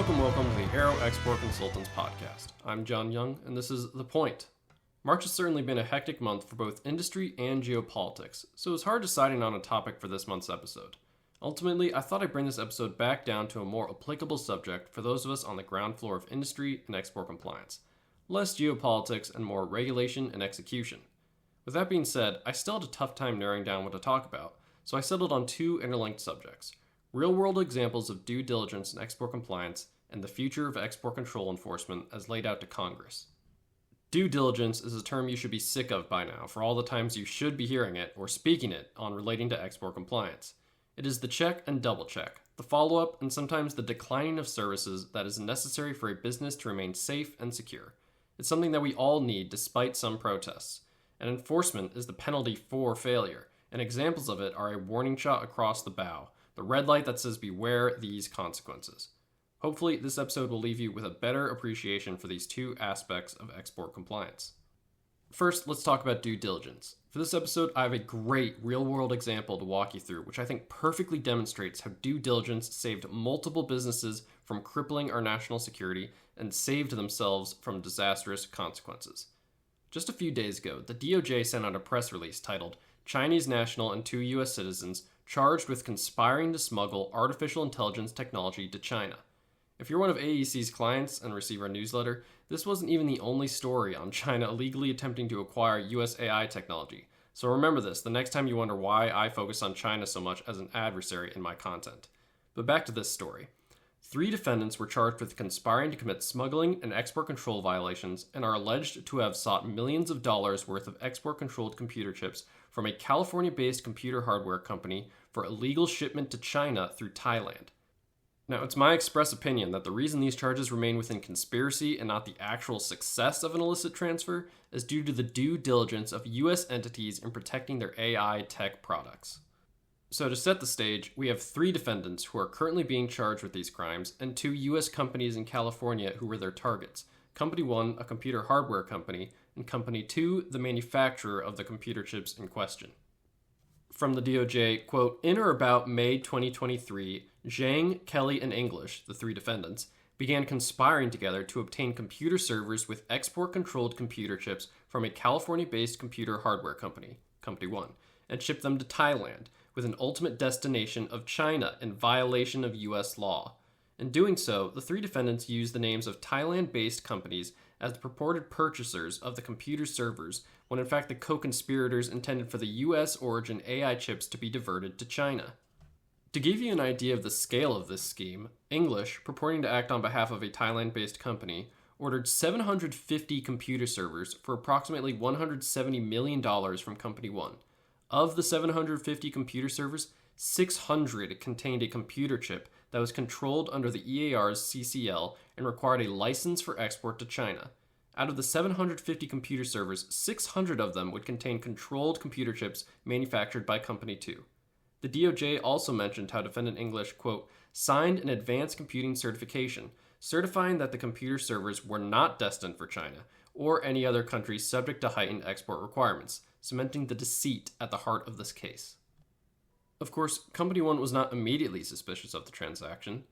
Welcome to the Aero Export Consultants podcast. I'm John Young, and this is The Point. March has certainly been a hectic month for both industry and geopolitics, so it was hard deciding on a topic for this month's episode. Ultimately, I thought I'd bring this episode back down to a more applicable subject for those of us on the ground floor of industry and export compliance. Less geopolitics and more regulation and execution. With that being said, I still had a tough time narrowing down what to talk about, so I settled on two interlinked subjects: real-world examples of due diligence and export compliance, and the future of export control enforcement as laid out to Congress. Due diligence is a term you should be sick of by now for all the times you should be hearing it or speaking it on relating to export compliance. It is the check and double check, the follow-up, and sometimes the declining of services that is necessary for a business to remain safe and secure. It's something that we all need despite some protests. And enforcement is the penalty for failure, and examples of it are a warning shot across the bow, the red light that says beware these consequences. Hopefully, this episode will leave you with a better appreciation for these two aspects of export compliance. First, let's talk about due diligence. For this episode, I have a great real-world example to walk you through, which I think perfectly demonstrates how due diligence saved multiple businesses from crippling our national security and saved themselves from disastrous consequences. Just a few days ago, the DOJ sent out a press release titled "Chinese National and Two U.S. Citizens Charged with Conspiring to Smuggle Artificial Intelligence Technology to China." If you're one of AEC's clients and receive our newsletter, this wasn't even the only story on China illegally attempting to acquire US AI technology. So remember this the next time you wonder why I focus on China so much as an adversary in my content. But back to this story. 3 defendants were charged with conspiring to commit smuggling and export control violations and are alleged to have sought millions of dollars worth of export-controlled computer chips from a California-based computer hardware company for illegal shipment to China through Thailand. Now, it's my express opinion that the reason these charges remain within conspiracy and not the actual success of an illicit transfer is due to the due diligence of U.S. entities in protecting their AI tech products. So to set the stage, we have 3 defendants who are currently being charged with these crimes and 2 U.S. companies in California who were their targets. Company 1, a computer hardware company, and Company 2, the manufacturer of the computer chips in question. From the DOJ, quote, "In or about May 2023, Zhang, Kelly, and English, the 3 defendants, began conspiring together to obtain computer servers with export-controlled computer chips from a California-based computer hardware company, Company 1, and ship them to Thailand, with an ultimate destination of China in violation of U.S. law. In doing so, the 3 defendants used the names of Thailand-based companies as the purported purchasers of the computer servers, when in fact the co-conspirators intended for the U.S. origin AI chips to be diverted to China. To give you an idea of the scale of this scheme, English, purporting to act on behalf of a Thailand-based company, ordered 750 computer servers for approximately $170 million from Company 1. Of the 750 computer servers, 600 contained a computer chip that was controlled under the EAR's CCL and required a license for export to China. Out of the 750 computer servers, 600 of them would contain controlled computer chips manufactured by Company 2. The DOJ also mentioned how defendant English, quote, "signed an advanced computing certification, certifying that the computer servers were not destined for China or any other country subject to heightened export requirements, cementing the deceit at the heart of this case." Of course, Company 1 was not immediately suspicious of the transaction.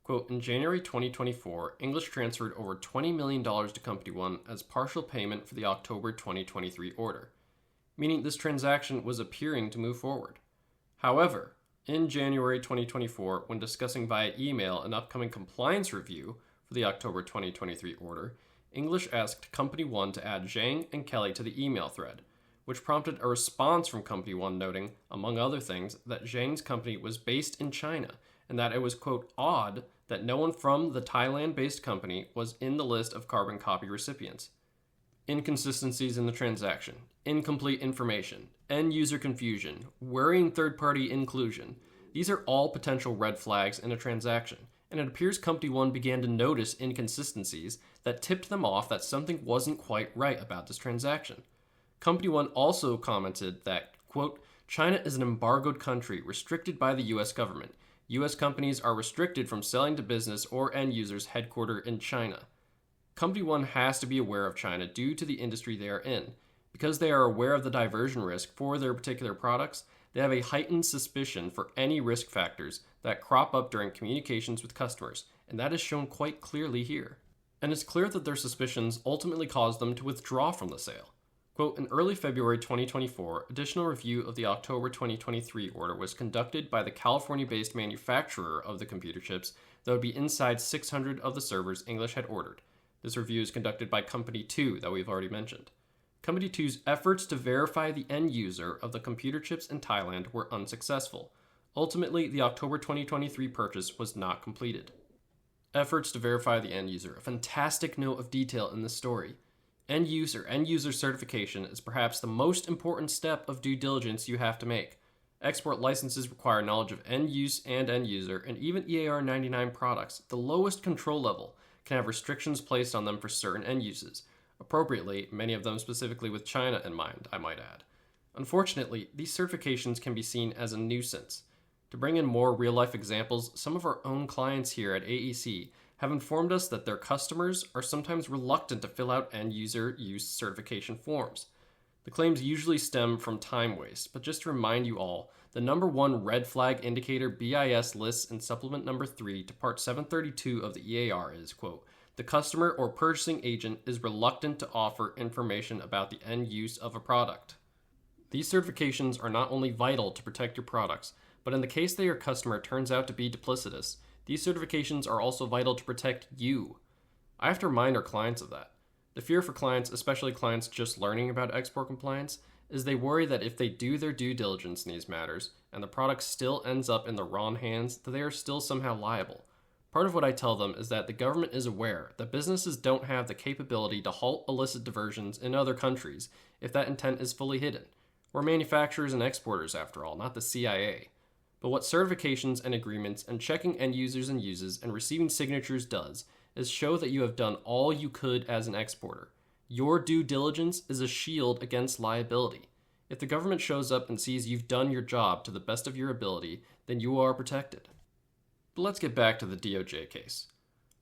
Quote, "In January 2024, English transferred over $20 million to Company 1 as partial payment for the October 2023 order," meaning this transaction was appearing to move forward. However, in January 2024, when discussing via email an upcoming compliance review for the October 2023 order, English asked Company 1 to add Zhang and Kelly to the email thread, which prompted a response from Company 1 noting, among other things, that Zhang's company was based in China and that it was, quote, "odd that no one from the Thailand-based company was in the list of carbon copy recipients." Inconsistencies in the transaction, incomplete information, end-user confusion, worrying third-party inclusion. These are all potential red flags in a transaction, and it appears Company 1 began to notice inconsistencies that tipped them off that something wasn't quite right about this transaction. Company 1 also commented that, quote, "China is an embargoed country restricted by the U.S. government. U.S. companies are restricted from selling to business or end users headquartered in China." Company 1 has to be aware of China due to the industry they are in. Because they are aware of the diversion risk for their particular products, they have a heightened suspicion for any risk factors that crop up during communications with customers, and that is shown quite clearly here. And it's clear that their suspicions ultimately caused them to withdraw from the sale. Quote, in early February 2024, additional review of the October 2023 order was conducted by the California-based manufacturer of the computer chips that would be inside 600 of the servers English had ordered. This review is conducted by Company 2 that we've already mentioned. Company 2's efforts to verify the end user of the computer chips in Thailand were unsuccessful. Ultimately, the October 2023 purchase was not completed. Efforts to verify the end user, a fantastic note of detail in this story. End user certification is perhaps the most important step of due diligence you have to make. Export licenses require knowledge of end use and end user, and even EAR 99 products, the lowest control level, can have restrictions placed on them for certain end uses. Appropriately, many of them specifically with China in mind, I might add. Unfortunately, these certifications can be seen as a nuisance. To bring in more real-life examples, some of our own clients here at AEC have informed us that their customers are sometimes reluctant to fill out end-user use certification forms. The claims usually stem from time waste, but just to remind you all, the number one red flag indicator BIS lists in supplement number 3 to part 732 of the EAR is, quote, the customer or purchasing agent is reluctant to offer information about the end use of a product. These certifications are not only vital to protect your products, but in the case that your customer turns out to be duplicitous, these certifications are also vital to protect you. I have to remind our clients of that. The fear for clients, especially clients just learning about export compliance, is they worry that if they do their due diligence in these matters, and the product still ends up in the wrong hands, that they are still somehow liable. Part of what I tell them is that the government is aware that businesses don't have the capability to halt illicit diversions in other countries if that intent is fully hidden. We're manufacturers and exporters, after all, not the CIA. But what certifications and agreements and checking end users and uses and receiving signatures does is show that you have done all you could as an exporter. Your due diligence is a shield against liability. If the government shows up and sees you've done your job to the best of your ability, then you are protected. But let's get back to the DOJ case.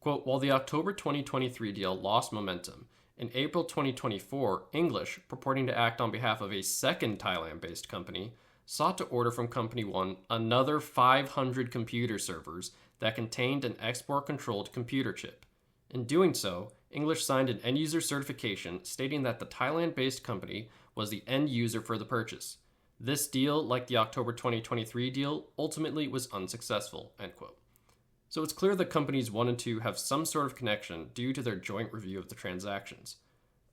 Quote, while the October 2023 deal lost momentum, in April 2024, English, purporting to act on behalf of a second Thailand-based company, sought to order from Company 1 another 500 computer servers that contained an export-controlled computer chip. In doing so, English signed an end-user certification stating that the Thailand-based company was the end user for the purchase. This deal, like the October 2023 deal, ultimately was unsuccessful, end quote. So it's clear that Companies 1 and 2 have some sort of connection due to their joint review of the transactions.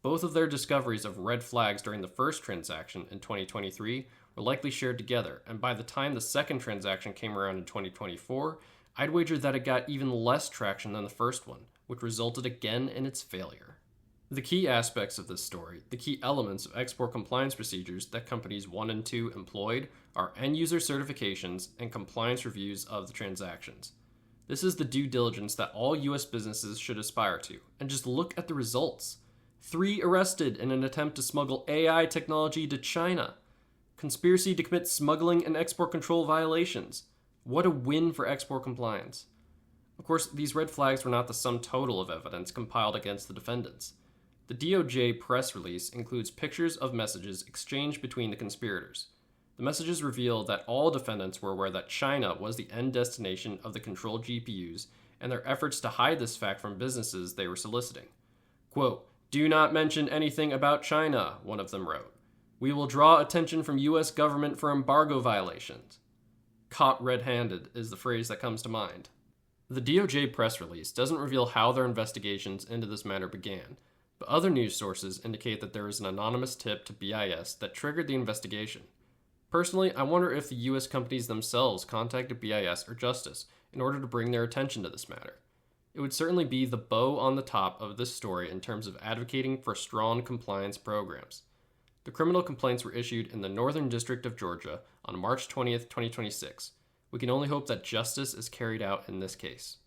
Both of their discoveries of red flags during the first transaction in 2023 were likely shared together, and by the time the second transaction came around in 2024, I'd wager that it got even less traction than the first one, which resulted again in its failure. The key aspects of this story, the key elements of export compliance procedures that Companies 1 and 2 employed, are end-user certifications and compliance reviews of the transactions. This is the due diligence that all U.S. businesses should aspire to, and just look at the results. 3 arrested in an attempt to smuggle AI technology to China. Conspiracy to commit smuggling and export control violations. What a win for export compliance. Of course, these red flags were not the sum total of evidence compiled against the defendants. The DOJ press release includes pictures of messages exchanged between the conspirators. The messages reveal that all defendants were aware that China was the end destination of the controlled GPUs, and their efforts to hide this fact from businesses they were soliciting. Quote, "Do not mention anything about China," one of them wrote. "We will draw attention from U.S. government for embargo violations." Caught red-handed is the phrase that comes to mind. The DOJ press release doesn't reveal how their investigations into this matter began, but other news sources indicate that there was an anonymous tip to BIS that triggered the investigation. Personally, I wonder if the U.S. companies themselves contacted BIS or Justice in order to bring their attention to this matter. It would certainly be the bow on the top of this story in terms of advocating for strong compliance programs. The criminal complaints were issued in the Northern District of Georgia on March 20th, 2026. We can only hope that justice is carried out in this case.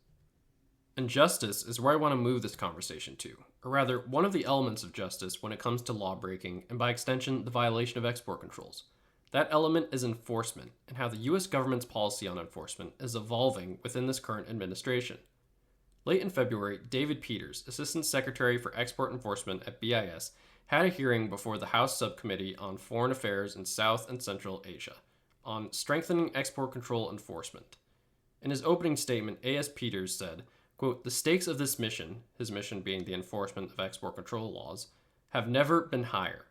And justice is where I want to move this conversation to, or rather, one of the elements of justice when it comes to law breaking, and by extension, the violation of export controls. That element is enforcement, and how the U.S. government's policy on enforcement is evolving within this current administration. Late in February, David Peters, Assistant Secretary for Export Enforcement at BIS, had a hearing before the House Subcommittee on Foreign Affairs in South and Central Asia on strengthening export control enforcement. In his opening statement, A.S. Peters said, Quote, "The stakes of this mission," his mission being the enforcement of export control laws, "have never been higher.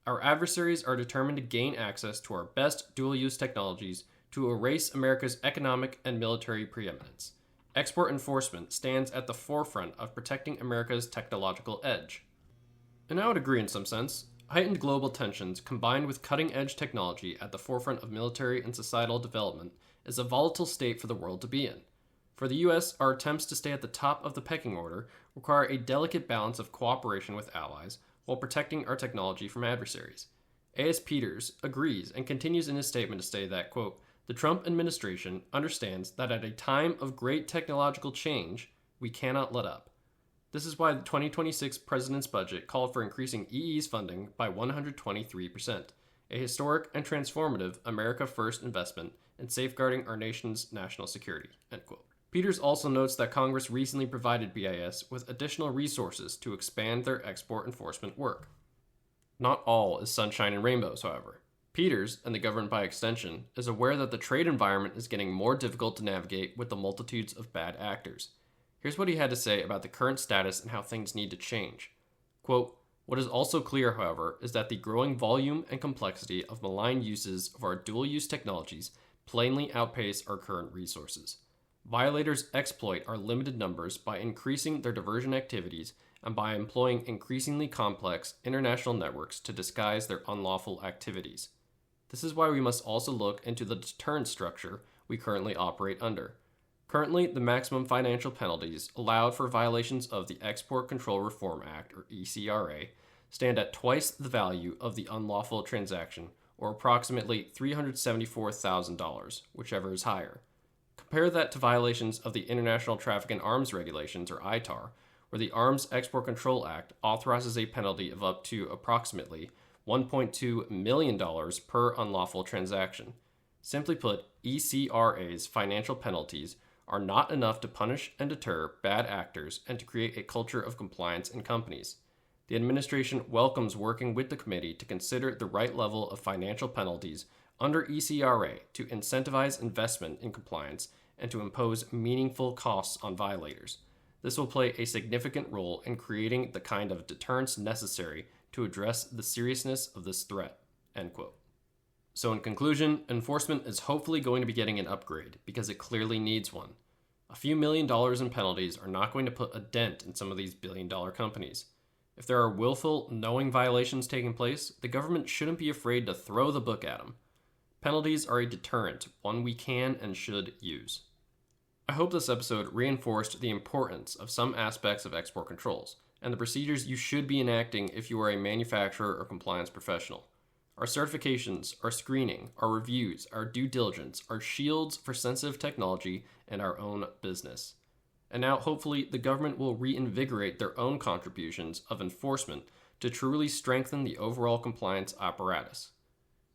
Our adversaries are determined to gain access to our best dual-use technologies to erase America's economic and military preeminence. Export enforcement stands at the forefront of protecting America's technological edge." And I would agree in some sense. Heightened global tensions combined with cutting-edge technology at the forefront of military and societal development is a volatile state for the world to be in. For the U.S., our attempts to stay at the top of the pecking order require a delicate balance of cooperation with allies while protecting our technology from adversaries. A.S. Peters agrees and continues in his statement to say that, quote, "The Trump administration understands that at a time of great technological change, we cannot let up. This is why the 2026 President's budget called for increasing EE's funding by 123%, a historic and transformative America First investment in safeguarding our nation's national security," end quote. Peters also notes that Congress recently provided BIS with additional resources to expand their export enforcement work. Not all is sunshine and rainbows, however. Peters, and the government by extension, is aware that the trade environment is getting more difficult to navigate with the multitudes of bad actors. Here's what he had to say about the current status and how things need to change. Quote, "What is also clear, however, is that the growing volume and complexity of malign uses of our dual-use technologies plainly outpace our current resources. Violators exploit our limited numbers by increasing their diversion activities and by employing increasingly complex international networks to disguise their unlawful activities. This is why we must also look into the deterrence structure we currently operate under. Currently, the maximum financial penalties allowed for violations of the Export Control Reform Act, or ECRA, stand at twice the value of the unlawful transaction, or approximately $374,000, whichever is higher. Compare that to violations of the International Traffic in Arms Regulations, or ITAR, where the Arms Export Control Act authorizes a penalty of up to approximately $1.2 million per unlawful transaction. Simply put, ECRA's financial penalties are not enough to punish and deter bad actors and to create a culture of compliance in companies. The administration welcomes working with the committee to consider the right level of financial penalties under ECRA to incentivize investment in compliance and to impose meaningful costs on violators. This will play a significant role in creating the kind of deterrence necessary to address the seriousness of this threat," end quote. So in conclusion, enforcement is hopefully going to be getting an upgrade because it clearly needs one. A few $1 million in penalties are not going to put a dent in some of these billion-dollar companies. If there are willful, knowing violations taking place, the government shouldn't be afraid to throw the book at them. Penalties are a deterrent, one we can and should use. I hope this episode reinforced the importance of some aspects of export controls and the procedures you should be enacting if you are a manufacturer or compliance professional. Our certifications, our screening, our reviews, our due diligence are shields for sensitive technology and our own business. And now, hopefully, the government will reinvigorate their own contributions of enforcement to truly strengthen the overall compliance apparatus.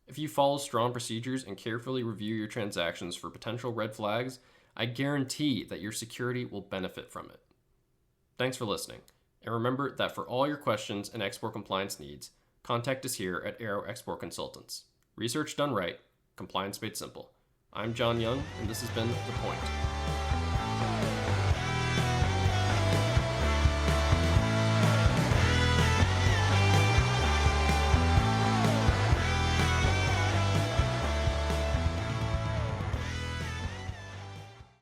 If you follow strong procedures and carefully review your transactions for potential red flags, I guarantee that your security will benefit from it. Thanks for listening, and remember that for all your questions and export compliance needs, contact us here at Aero Export Consultants. Research done right, compliance made simple. I'm John Young, and this has been The Point.